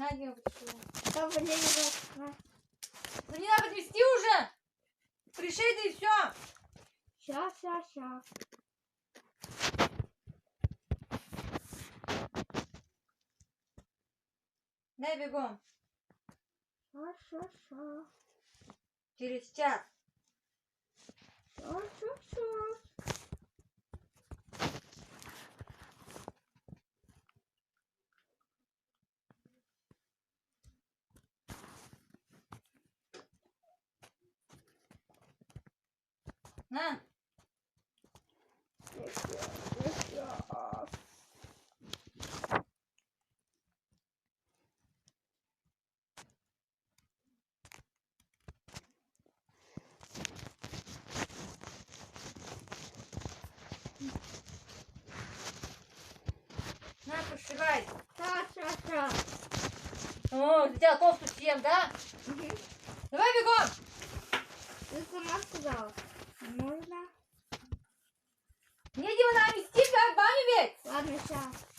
На, Дима, почему? Там мне не важно. Ну не надо подвести уже! Пришей, да и все! Ща. Дай бегом. Ща. Через час. Ща. На. На, пошивай. Ща. О, у тебя кофту съем, да? Давай бегом. Ты сама сказала. Можно? Мне Дима надо вести тебя в баню ведь. Ладно, ща.